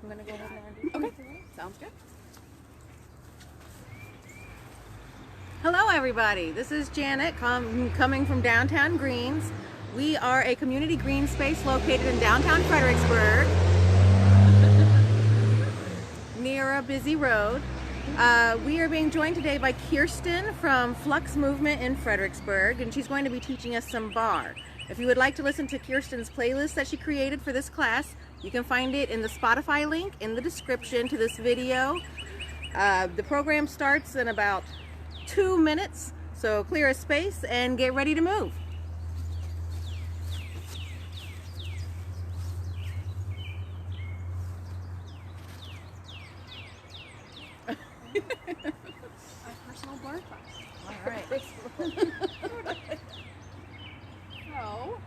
I'm going to go ahead and do Okay, sounds good. Hello everybody, this is Janet coming from downtown Greens. We are a community green space located in downtown Fredericksburg near a busy road. We are being joined today by Kiersten from Flux movement in Fredericksburg, and she's going to be teaching us some Barre. If you would like to listen to Kiersten's playlist that she created for this class, you can find it in the Spotify link in the description to this video. The program starts in about 2 minutes, so clear a space and get ready to move. Our personal Barre class. All right. So,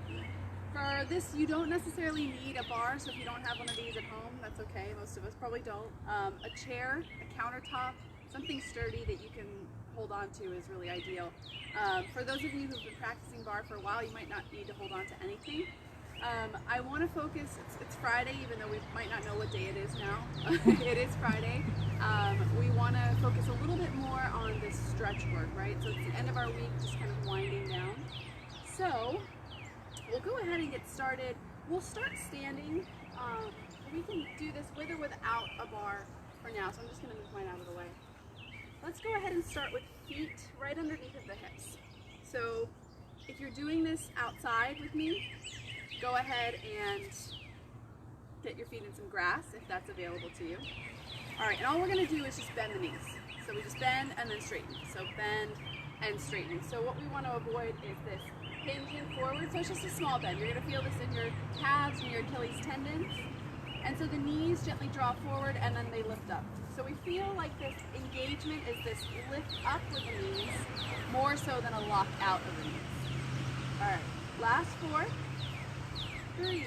for this, you don't necessarily need a bar, so if you don't have one of these at home, that's okay. Most of us probably don't. A chair, a countertop, something sturdy that you can hold on to is really ideal. For those of you who've been practicing Barre for a while, you might not need to hold on to anything. I want to focus, it's Friday, even though we might not know what day it is now. It is Friday. We want to focus a little bit more on this stretch work, right? So it's the end of our week, just kind of winding down. So we'll go ahead and get started. We'll start standing. We can do this with or without a bar for now, so I'm just going to move mine out of the way. Let's go ahead and start with feet right underneath of the hips. So if you're doing this outside with me, go ahead and get your feet in some grass if that's available to you. All right, and all we're gonna do is just bend the knees. So we just bend and then straighten. So bend and straighten. So what we wanna avoid is this hinging forward. So it's just a small bend. You're gonna feel this in your calves and your Achilles tendons. And so the knees gently draw forward and then they lift up. So we feel like this engagement is this lift up with the knees more so than a lock out of the knees. All right, last 4, 3,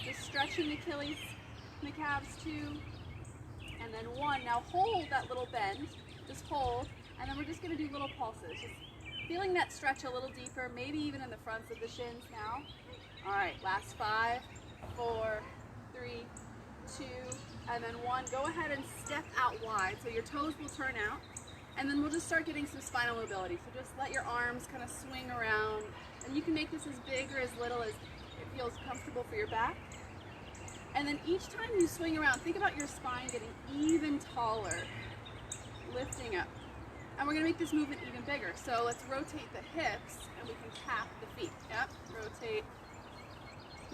just stretching the Achilles and the calves 2, and then 1. Now hold that little bend, just hold, and then we're just gonna do little pulses, just feeling that stretch a little deeper, maybe even in the fronts of the shins now. All right, last 5, 4, 3, 2, and then 1. Go ahead and step out wide, so your toes will turn out, and then we'll just start getting some spinal mobility. So just let your arms kind of swing around, and you can make this as big or as little as it feels comfortable for your back. And then each time you swing around, think about your spine getting even taller, lifting up. And we're gonna make this movement even bigger. So let's rotate the hips and we can tap the feet. Yep, rotate.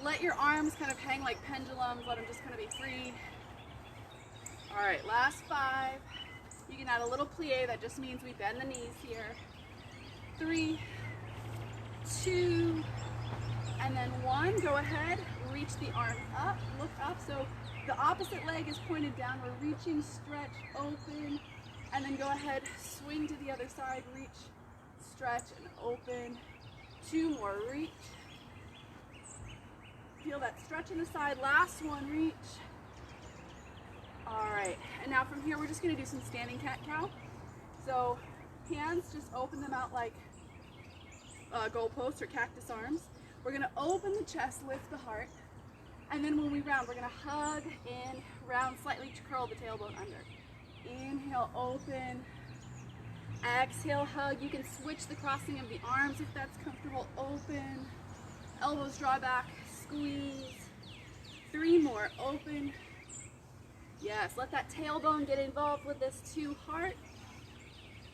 Let your arms kind of hang like pendulums, let them just kind of be free. All right, last 5. You can add a little plie, that just means we bend the knees here. 3, 2, and then 1, go ahead, reach the arms up, look up. So the opposite leg is pointed down. We're reaching, stretch, open, and then go ahead, swing to the other side, reach, stretch, and open. 2 more, reach. Feel that stretch in the side. Last 1, reach. All right, and now from here, we're just gonna do some standing cat-cow. So hands, just open them out like goalposts or cactus arms. We're gonna open the chest, lift the heart, and then when we round, we're gonna hug in, round slightly to curl the tailbone under. Inhale, open. Exhale, hug. You can switch the crossing of the arms if that's comfortable. Open. Elbows draw back, squeeze. 3 more, open. Yes, let that tailbone get involved with this 2, heart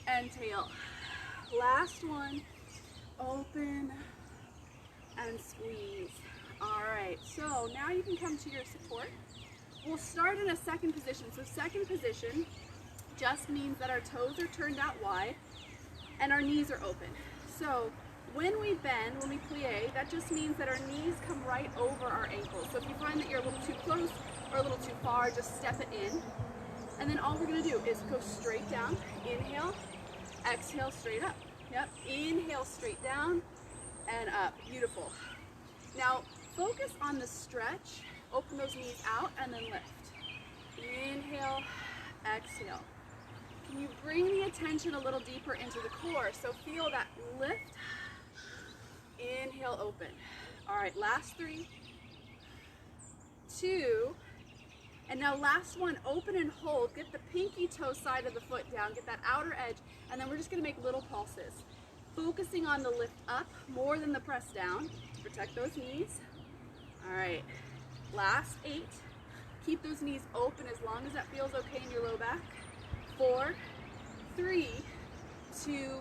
and tail. Last 1, open and squeeze. All right, so now you can come to your support. We'll start in a second position. So second position just means that our toes are turned out wide and our knees are open. So when we bend, when we plie, that just means that our knees come right over our ankles. So if you find that you're a little too close or a little too far, just step it in. And then all we're gonna do is go straight down. Inhale, exhale, straight up. Yep, inhale, straight down and up. Beautiful. Now focus on the stretch. Open those knees out and then lift. Inhale, exhale. Can you bring the attention a little deeper into the core? So feel that lift. Inhale, open. All right, last 3, 2, And now last one, open and hold. Get the pinky toe side of the foot down, get that outer edge, and then we're just gonna make little pulses. Focusing on the lift up more than the press down. Protect those knees. All right, last 8. Keep those knees open as long as that feels okay in your low back. 4, 3, 2,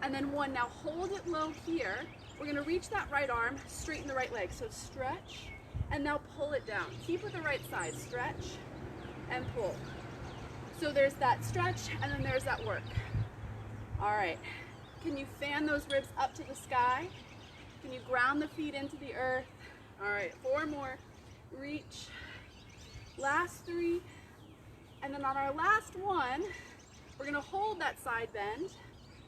and then 1. Now hold it low here. We're gonna reach that right arm, straighten the right leg. So stretch, and now pull it down. Keep with the right side, stretch and pull. So there's that stretch, and then there's that work. All right, can you fan those ribs up to the sky? Can you ground the feet into the earth? All right, 4 more, reach. Last 3, and then on our last one, we're gonna hold that side bend.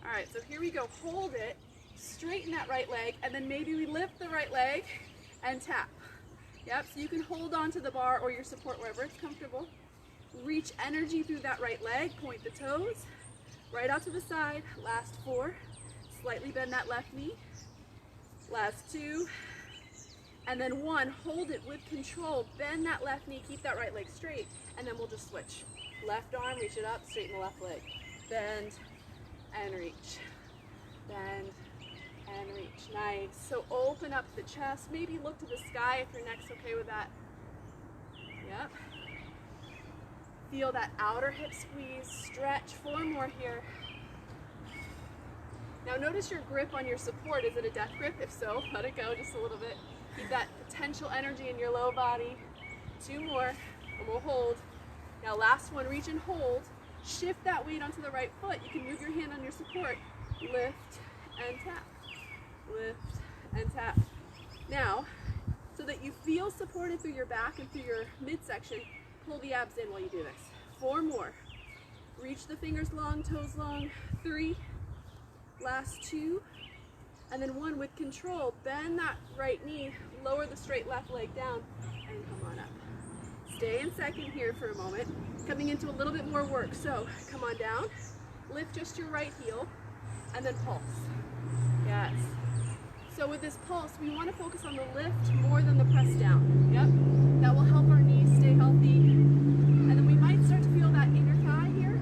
All right, so here we go, hold it, straighten that right leg, and then maybe we lift the right leg and tap. Yep, so you can hold on to the bar or your support wherever it's comfortable. Reach energy through that right leg, point the toes, right out to the side. Last 4, slightly bend that left knee. Last 2, and then 1, hold it with control, bend that left knee, keep that right leg straight, and then we'll just switch. Left arm, reach it up, straighten the left leg. Bend and reach. Bend and reach. Nice. So open up the chest, maybe look to the sky if your neck's okay with that. Yep. Feel that outer hip squeeze, stretch. 4 more here. Now notice your grip on your support. Is it a death grip? If so, let it go just a little bit. Keep that potential energy in your low body. 2 more, and we'll hold. Now last one, reach and hold. Shift that weight onto the right foot. You can move your hand on your support. Lift and tap. Lift and tap. Now, so that you feel supported through your back and through your midsection, pull the abs in while you do this. 4 more. Reach the fingers long, toes long. 3. Last 2. And then 1 with control. Bend that right knee, lower the straight left leg down, and come on up. Stay in second here for a moment. Coming into a little bit more work. So come on down, lift just your right heel, and then pulse. Yes. So with this pulse, we want to focus on the lift more than the press down. Yep. That will help our knees stay healthy. And then we might start to feel that inner thigh here.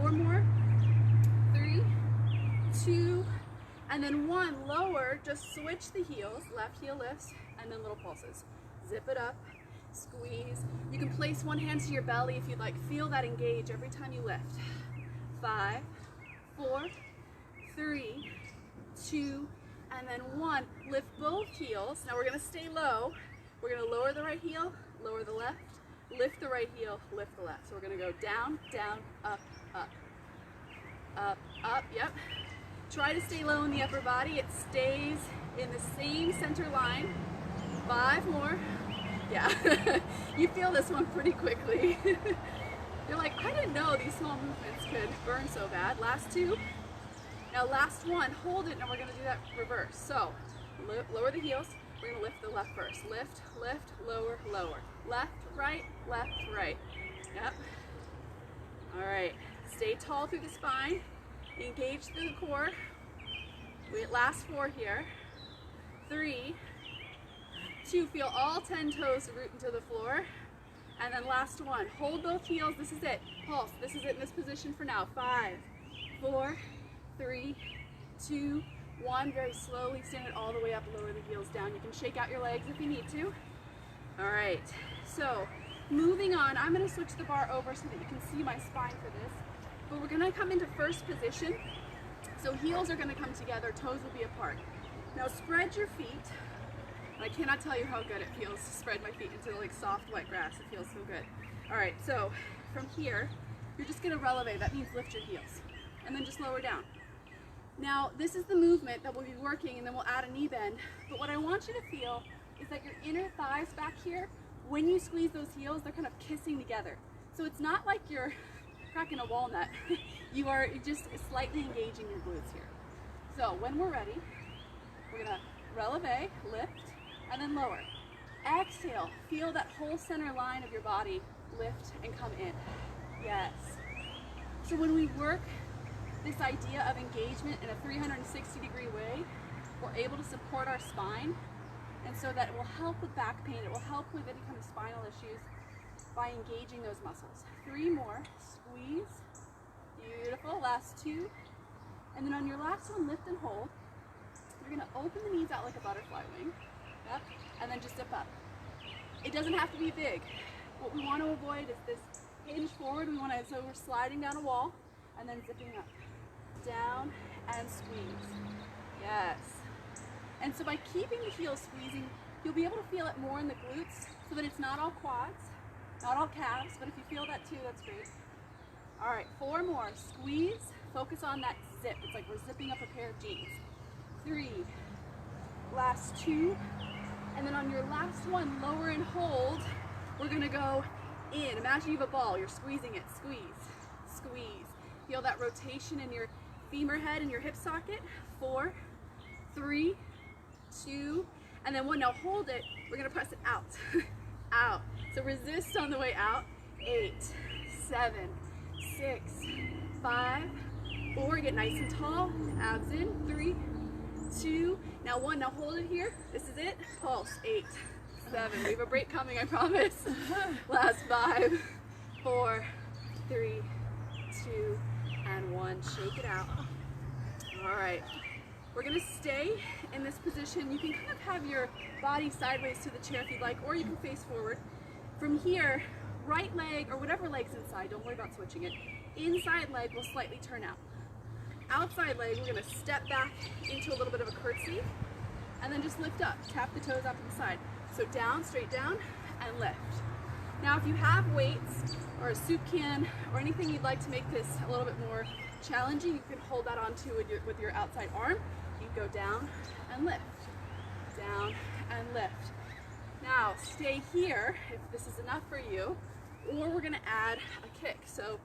4 more. 3, 2, and then 1. Lower. Just switch the heels. Left heel lifts, and then little pulses. Zip it up. Squeeze. You can place 1 hand to your belly if you'd like. Feel that engage every time you lift. 5, 4, 3, 2, and then 1. Lift both heels. Now we're going to stay low. We're going to lower the right heel, lower the left, lift the right heel, lift the left. So we're going to go down, down, up, up, up, up. Yep. Try to stay low in the upper body. It stays in the same center line. 5 more. Yeah, you feel this one pretty quickly. You're like, I didn't know these small movements could burn so bad. Last 2. Now last 1, hold it, and we're gonna do that reverse. So, lower the heels, we're gonna lift the left first. Lift, lift, lower, lower. Left, right, Yep. All right, stay tall through the spine, engage through the core. Last 4 here. 3, 2, feel all 10 toes root into the floor. And then last 1, hold both heels, this is it. Pulse, this is it in this position for now. 5, 4, 3, 2, 1. Very slowly stand it all the way up, lower the heels down. You can shake out your legs if you need to. All right, so moving on, I'm gonna switch the bar over so that you can see my spine for this. But we're gonna come into first position. So heels are gonna come together, toes will be apart. Now spread your feet. I cannot tell you how good it feels to spread my feet into like soft wet grass. It feels so good. All right, so from here, you're just gonna releve. That means lift your heels and then just lower down. Now, this is the movement that we'll be working, and then we'll add a knee bend. But what I want you to feel is that your inner thighs back here, when you squeeze those heels, they're kind of kissing together. So it's not like you're cracking a walnut. You are just slightly engaging your glutes here. So when we're ready, we're gonna releve, lift, and then lower. Exhale, feel that whole center line of your body lift and come in. Yes. So when we work this idea of engagement in a 360-degree way, we're able to support our spine, and so that it will help with back pain, it will help with any kind of spinal issues. by engaging those muscles. 3 more, squeeze, beautiful, last 2. And then on your last one, lift and hold. You're gonna open the knees out like a butterfly wing, yep, and then just zip up. It doesn't have to be big. What we want to avoid is this hinge forward. We want to, so we're sliding down a wall and then zipping up, down and squeeze, yes. And so by keeping the heels squeezing, you'll be able to feel it more in the glutes so that it's not all quads, not all calves, but if you feel that too, that's great. All right, 4 more, squeeze, focus on that zip. It's like we're zipping up a pair of jeans. 3, last 2, and then on your last one, lower and hold, we're gonna go in. Imagine you have a ball, you're squeezing it, squeeze, squeeze. Feel that rotation in your femur head and your hip socket. 4, 3, 2, and then 1. Now hold it, we're gonna press it out, out. So resist on the way out. 8, 7, 6, 5, 4, get nice and tall, abs in, 3, 2, now 1, now hold it here, this is it, pulse, 8, 7, we have a break coming, I promise, last 5, 4, 3, 2, and 1, shake it out. All right, we're gonna stay in this position. You can kind of have your body sideways to the chair if you'd like, or you can face forward. From here, right leg, or whatever leg's inside, don't worry about switching it, inside leg will slightly turn out. Outside leg, we're gonna step back into a little bit of a curtsy and then just lift up, tap the toes out to the side. So down, straight down, and lift. Now if you have weights or a soup can or anything you'd like to make this a little bit more challenging, you can hold that onto with your outside arm. You go down and lift, down and lift. Now stay here if this is enough for you, or we're gonna add a kick. So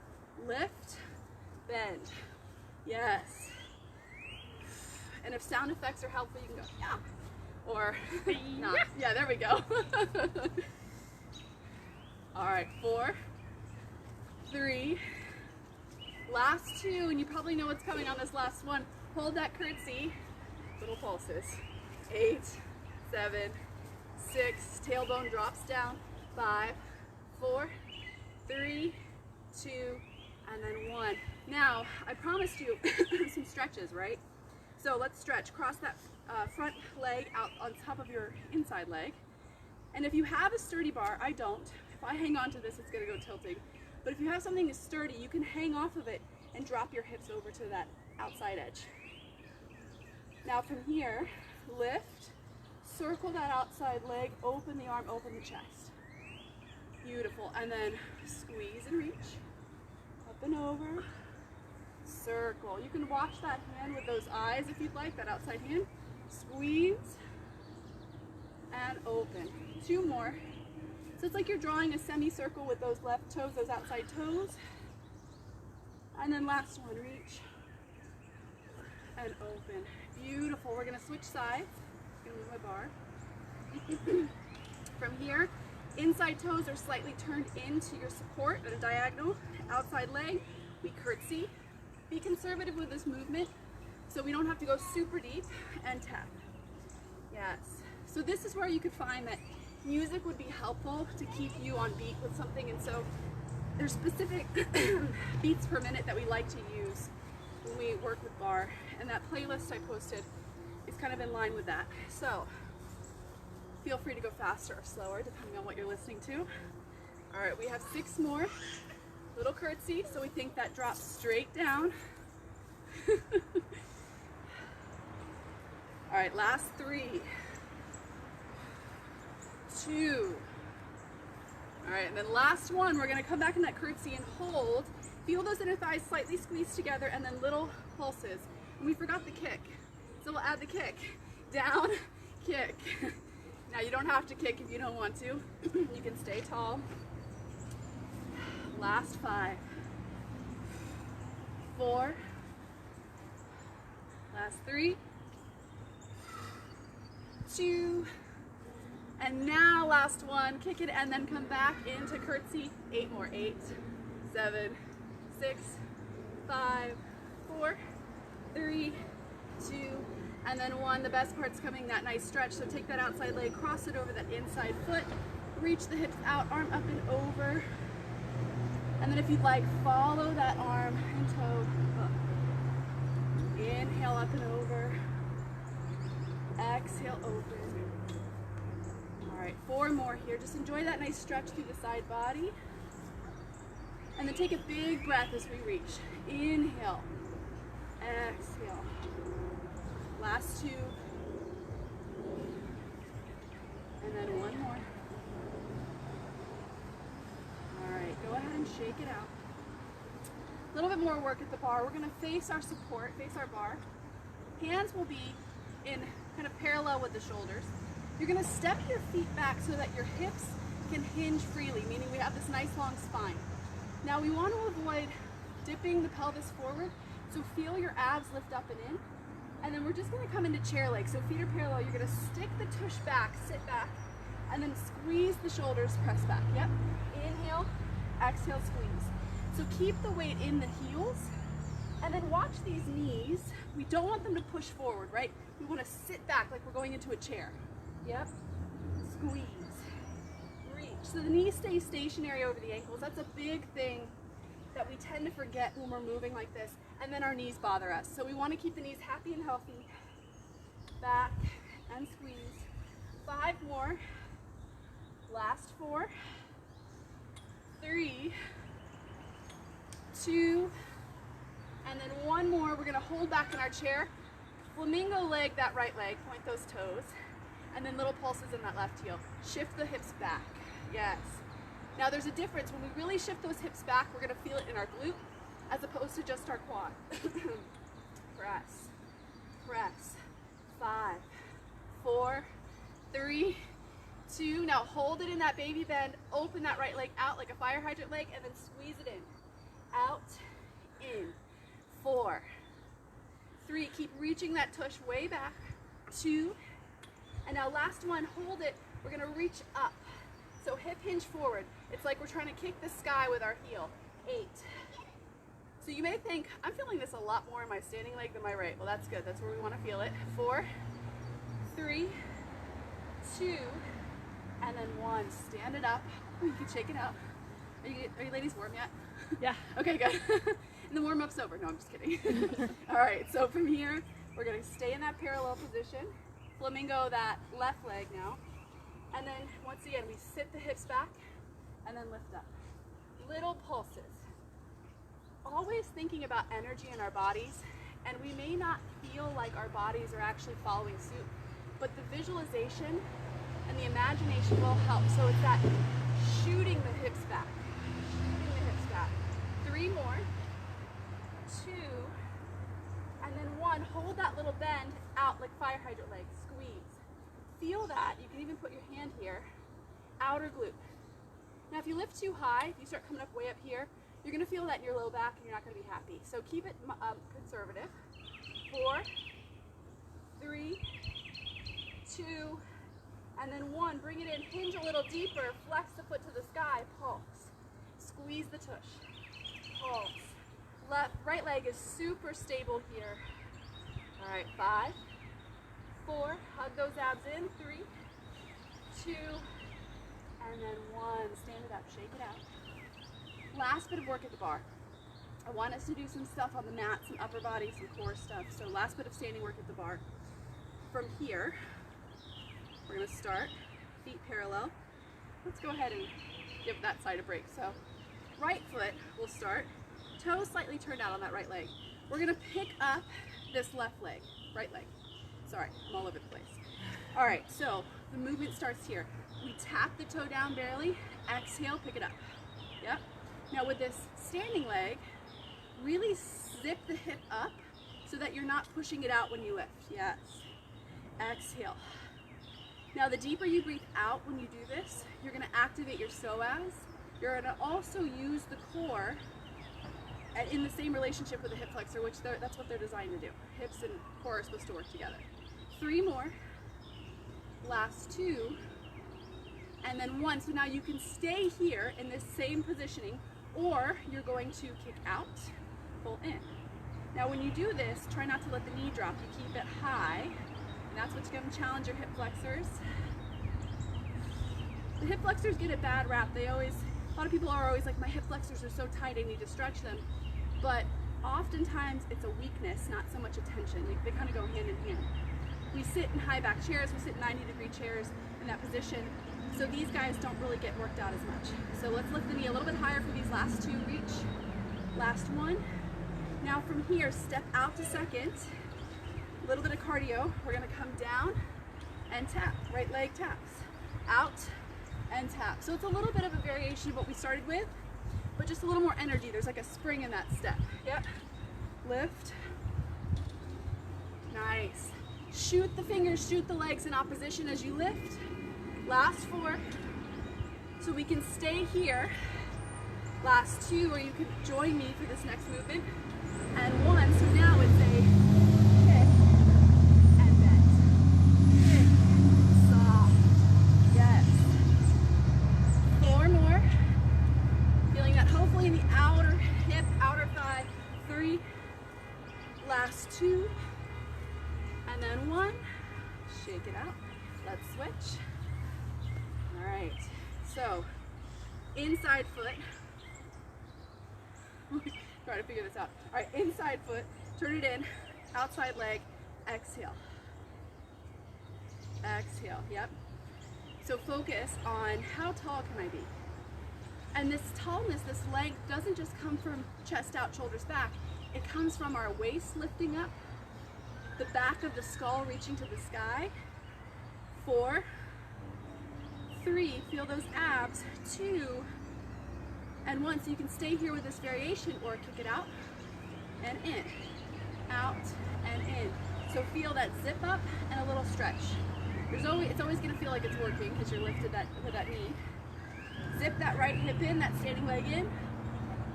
lift, bend. Yes. And if sound effects are helpful, you can go, yeah. Or not. Yeah, there we go. All right, 4, 3, last 2, and you probably know what's coming on this last one. Hold that curtsy, little pulses. 8, 7, 6, tailbone drops down. 5, 4, 3, 2, and then 1. Now, I promised you some stretches, right? So let's stretch. Cross that front leg out on top of your inside leg. And if you have a sturdy bar, I don't. If I hang on to this, it's gonna go tilting. But if you have something that's sturdy, you can hang off of it and drop your hips over to that outside edge. Now from here, lift, circle that outside leg, open the arm, open the chest. Beautiful, and then squeeze and reach, up and over, circle. You can watch that hand with those eyes if you'd like, that outside hand. Squeeze and open. 2 more. So it's like you're drawing a semicircle with those left toes, those outside toes. And then last one, reach and open. Beautiful. We're gonna switch sides. I'm gonna move my bar. From here, inside toes are slightly turned into your support at a diagonal. Outside leg, we curtsy. Be conservative with this movement so we don't have to go super deep, and tap. Yes. So this is where you could find that music would be helpful to keep you on beat with something, and so there's specific beats per minute that we like to use when we work with bar, and that playlist I posted is kind of in line with that. So feel free to go faster or slower depending on what you're listening to. All right, we have 6 more. Little curtsy, so we think that drops straight down. All right, last 3, 2. All right, and then last one, we're gonna come back in that curtsy and hold. Feel those inner thighs slightly squeezed together, and then little pulses. And we forgot the kick, so we'll add the kick. Down, kick. Now you don't have to kick if you don't want to. You can stay tall. Last 5, 4, last 3, 2, and now last one, kick it and then come back into curtsy. 8 more, 8, 7, 6, 5, 4, 3, 2, and then 1. The best part's coming, that nice stretch. So take that outside leg, cross it over that inside foot, Reach the hips out, arm up and over. And then if you'd like, follow that arm and toe up. Inhale up and over. Exhale, open. All right, 4 more here. Just enjoy that nice stretch through the side body. And then take a big breath as we reach. Inhale. Exhale. Last 2. And then 1 more. All right, go ahead and shake it out. A little bit more work at the bar. We're gonna face our support, face our bar. Hands will be in kind of parallel with the shoulders. You're gonna step your feet back so that your hips can hinge freely, meaning we have this nice long spine. Now we want to avoid dipping the pelvis forward, so feel your abs lift up and in. And then we're just gonna come into chair legs. So feet are parallel, you're gonna stick the tush back, sit back, and then squeeze the shoulders, press back. Yep, inhale, exhale, squeeze. So keep the weight in the heels, and then watch these knees. We don't want them to push forward, right? We wanna sit back like we're going into a chair. Yep, squeeze, reach. So the knees stay stationary over the ankles. That's a big thing that we tend to forget when we're moving like this, and then our knees bother us. So we want to keep the knees happy and healthy. Back and squeeze. 5 more. Last 4. 3, 2, and then 1 more. We're going to hold back in our chair. Flamingo leg that right leg, point those toes, and then little pulses in that left heel. Shift the hips back. Yes. Now there's a difference. When we really shift those hips back, we're going to feel it in our glute as opposed to just our quad. Press, press. 5, 4, 3, 2. Now hold it in that baby bend. Open that right leg out like a fire hydrant leg, and then squeeze it in. Out, in. 4, 3. Keep reaching that tush way back. 2. And now last one, hold it. We're going to reach up. So hip hinge forward. It's like we're trying to kick the sky with our heel. 8. So you may think, I'm feeling this a lot more in my standing leg than my right. Well, that's good. That's where we want to feel it. 4, 3, 2, and then 1. Stand it up. You can shake it out. Are you ladies warm yet? Yeah. Okay, good. And the warm-up's over. No, I'm just kidding. All right, so from here, we're going to stay in that parallel position. Flamingo that left leg now. And then once again, we sit the hips back and then lift up. Little pulses. Always thinking about energy in our bodies, and we may not feel like our bodies are actually following suit, but the visualization and the imagination will help. So it's that shooting the hips back. Shooting the hips back. 3 more. 2. And then 1. Hold that little bend out like fire hydrant leg. Squeeze. Feel that. You can even put your hand here. Outer glute. Now if you lift too high, if you start coming up way up here, you're going to feel that in your low back and you're not going to be happy. So keep it conservative. 4, 3, 2, and then 1. Bring it in. Hinge a little deeper. Flex the foot to the sky. Pulse. Squeeze the tush. Pulse. Right leg is super stable here. All right, 5, 4. Hug those abs in. 3, 2, and then 1. Stand it up. Shake it out. Last bit of work at the bar. I want us to do some stuff on the mat, some upper body, some core stuff. So last bit of standing work at the bar. From here, we're going to start feet parallel. Let's go ahead and give that side a break. So right foot will start, toes slightly turned out on that right leg. We're going to pick up this left leg, right leg. Sorry, I'm all over the place. All right, so the movement starts here. We tap the toe down barely, exhale, pick it up. Yep. Now with this standing leg, really zip the hip up so that you're not pushing it out when you lift. Yes. Exhale. Now the deeper you breathe out when you do this, you're going to activate your psoas. You're going to also use the core in the same relationship with the hip flexor, which that's what they're designed to do. Hips and core are supposed to work together. 3 more. Last 2. And then 1. So now you can stay here in this same positioning, or you're going to kick out, pull in. Now when you do this, try not to let the knee drop. You keep it high, and that's what's going to challenge your hip flexors. The hip flexors get a bad rap. A lot of people are always like, my hip flexors are so tight, I need to stretch them. But oftentimes it's a weakness, not so much a tension. They kind of go hand in hand. We sit in high back chairs, we sit in 90-degree chairs in that position. So these guys don't really get worked out as much. So let's lift the knee a little bit higher for these last two. Reach. Last one. Now from here, step out to second. A little bit of cardio. We're gonna come down and tap. Right leg taps. Out and tap. So it's a little bit of a variation of what we started with, but just a little more energy. There's like a spring in that step. Yep. Lift. Nice. Shoot the fingers, shoot the legs in opposition as you lift. Last 4. So we can stay here. Last 2, or you can join me for this next movement. And 1, so now it's a kick and bend. Kick, soft, yes. 4 more. Feeling that hopefully in the outer hip, outer thigh. 3, last 2, and then 1. Shake it out. Let's switch. All right, so inside foot. Try to figure this out. All right, inside foot, turn it in, outside leg, exhale. Exhale, yep. So focus on how tall can I be? And this tallness, this length doesn't just come from chest out, shoulders back. It comes from our waist lifting up, the back of the skull reaching to the sky. 4, 3, feel those abs. 2, and 1. So you can stay here with this variation or kick it out and in, out and in. So feel that zip up and a little stretch. It's always going to feel like it's working because you're lifted with that knee. Zip that right hip in, that standing leg in.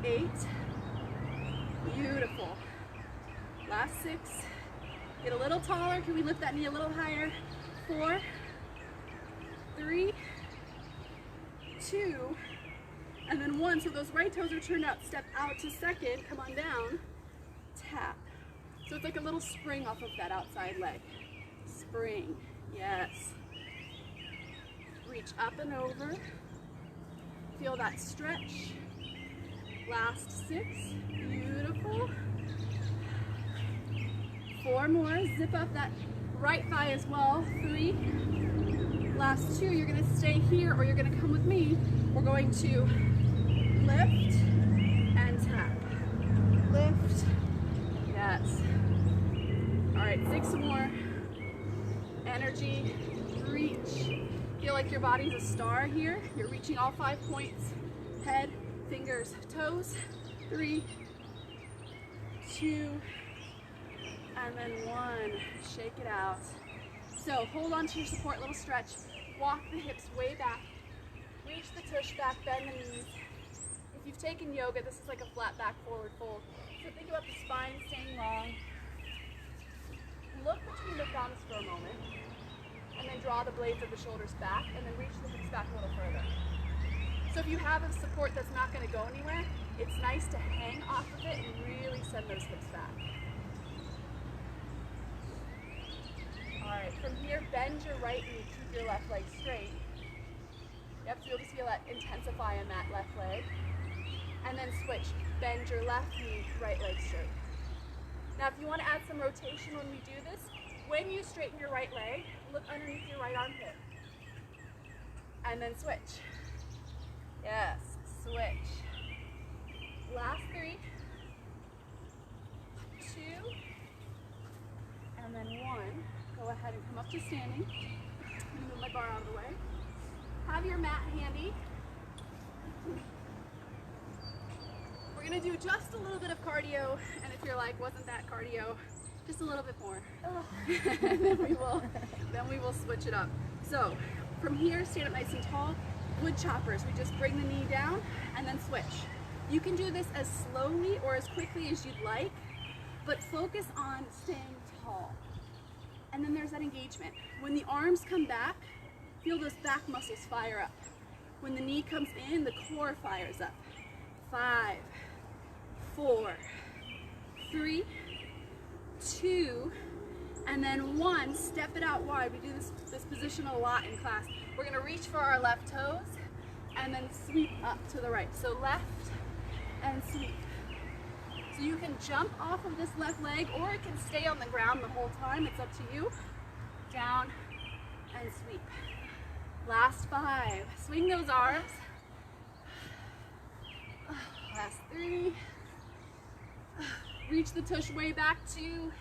8. Beautiful. Last 6. Get a little taller. Can we lift that knee a little higher? 4, 3, 2, and then 1. So those right toes are turned out. Step out to second. Come on down. Tap. So it's like a little spring off of that outside leg. Spring. Yes. Reach up and over. Feel that stretch. Last 6. Beautiful. 4 more. Zip up that right thigh as well. 3. Last 2. You're going to stay here or you're going to come with me. We're going to lift and tap. Lift. Yes. All right, 6 more. Energy. Reach. Feel like your body's a star here. You're reaching all 5 points. Head, fingers, toes. 3, 2, and then 1. Shake it out. So hold on to your support, little stretch. Walk the hips way back. Reach the tush back, bend the knees. If you've taken yoga, this is like a flat back forward fold. So think about the spine staying long. Look between the thumbs for a moment. And then draw the blades of the shoulders back and then reach the hips back a little further. So if you have a support that's not going to go anywhere, it's nice to hang off of it and really send those hips back. Alright, from here, bend your right knee, keep your left leg straight. Yep, so you'll just feel that intensify in that left leg. And then switch, bend your left knee, right leg straight. Now if you want to add some rotation when we do this, when you straighten your right leg, look underneath your right armpit. And then switch. Yes, switch. Last 3, 2, and then 1. Go ahead and come up to standing. I'm gonna move my bar out of the way. Have your mat handy. We're gonna do just a little bit of cardio, and if you're like, wasn't that cardio? Just a little bit more. And then we will switch it up. So from here, stand up nice and tall. Wood choppers, we just bring the knee down and then switch. You can do this as slowly or as quickly as you'd like, but focus on staying tall. And then there's that engagement. When the arms come back, feel those back muscles fire up. When the knee comes in, the core fires up. 5, 4, 3, 2, and then 1. Step it out wide. We do this position a lot in class. We're gonna reach for our left toes and then sweep up to the right. So left and sweep. So you can jump off of this left leg or it can stay on the ground the whole time. It's up to you. Down and sweep. Last 5. Swing those arms. Last 3. Reach the tush way back. 2.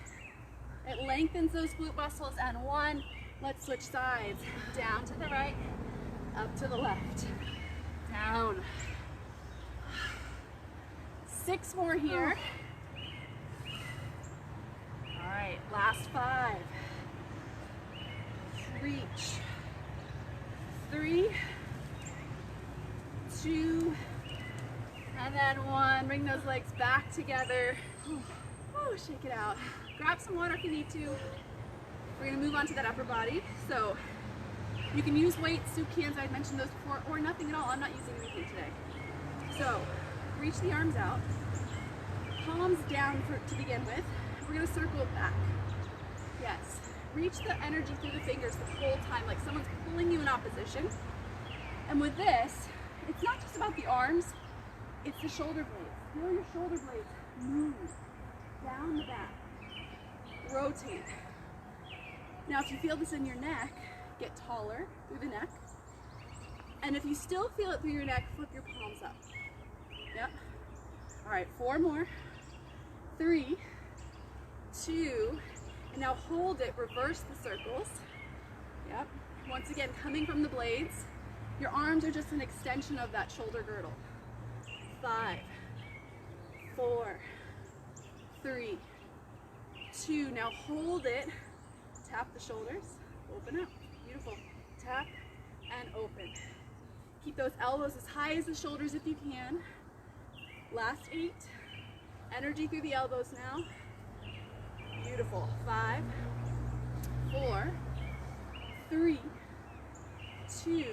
It lengthens those glute muscles. And 1. Let's switch sides. Down to the right, up to the left. Down. 6 more here. All right, last 5. Reach. 3, 2, and then 1. Bring those legs back together. Whew, shake it out. Grab some water if you need to. We're gonna move on to that upper body. So you can use weights, soup cans, I mentioned those before, or nothing at all. I'm not using anything today. So reach the arms out, palms down to begin with. We're gonna circle it back. Yes. Reach the energy through the fingers the whole time, like someone's pulling you in opposition. And with this, it's not just about the arms, it's the shoulder blades. Feel your shoulder blades move down the back. Rotate. Now if you feel this in your neck, get taller through the neck. And if you still feel it through your neck, flip your palms up. Yep. All right, 4 more. 3, 2, and now hold it, reverse the circles. Yep. Once again, coming from the blades. Your arms are just an extension of that shoulder girdle. 5, 4, 3, 2. Now hold it. Tap the shoulders. Open up. Beautiful. Tap and open. Keep those elbows as high as the shoulders if you can. Last 8. Energy through the elbows now. Beautiful. 5, 4, 3, 2,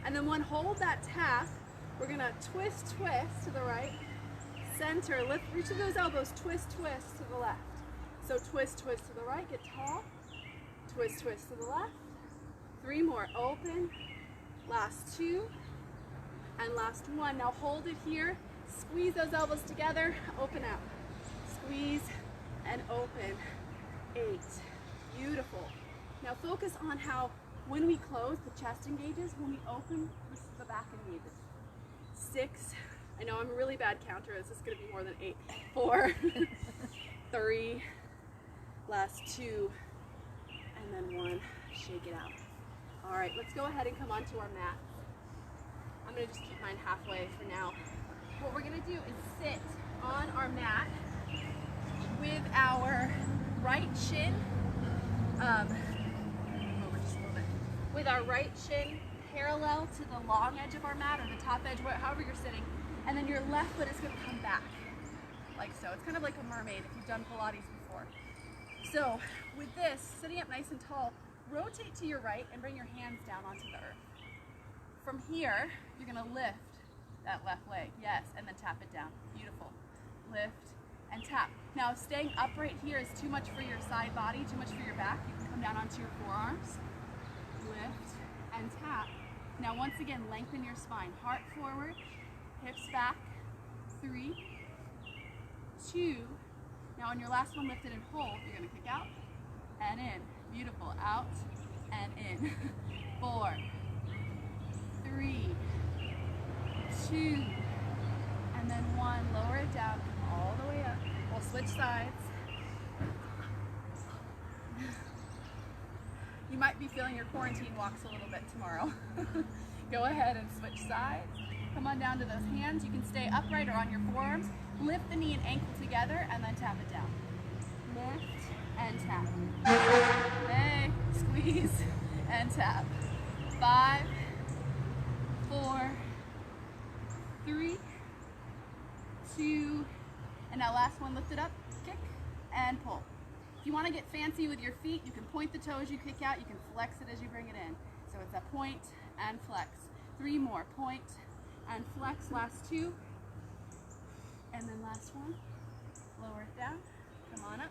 and then 1. Hold that tap. We're gonna twist, twist to the right. Center, lift, reach to those elbows. Twist, twist to the left. So twist, twist to the right. Get tall. Twist, twist to the left. 3 more. Open. Last 2, and last 1. Now hold it here. Squeeze those elbows together. Open out. Squeeze and open. 8. Beautiful. Now focus on how when we close, the chest engages. When we open, the back engages. 6. I know I'm a really bad counter. This is going to be more than 8. 4, 3, last 2, and then 1. Shake it out. All right, let's go ahead and come onto our mat. I'm going to just keep mine halfway for now. What we're going to do is sit on our mat with our right shin, over just a little bit, with our right shin parallel to the long edge of our mat, or the top edge, however you're sitting, and then your left foot is going to come back, like so. It's kind of like a mermaid if you've done Pilates before. So with this, sitting up nice and tall, rotate to your right and bring your hands down onto the earth. From here, you're going to lift that left leg, yes, and then tap it down. Beautiful. Lift and tap. Now, staying upright here is too much for your side body, too much for your back. You can come down onto your forearms, lift and tap. Now, once again, lengthen your spine. Heart forward, hips back. 3, 2. Now, on your last one, lift it and hold. You're going to kick out and in. Beautiful. Out and in. 4, 3, 2, and then 1. Lower it down all the way up. We'll switch sides. You might be feeling your quarantine walks a little bit tomorrow. Go ahead and switch sides. Come on down to those hands. You can stay upright or on your forearms. Lift the knee and ankle together and then tap it down. Lift and tap. Hey, squeeze and tap. 5, 4, 3, 2, and now last one, lift it up, kick and pull. If you want to get fancy with your feet, you can point the toes you kick out, you can flex it as you bring it in. So it's a point and flex. 3 more, point and flex, last 2, and then last one, lower it down, come on up.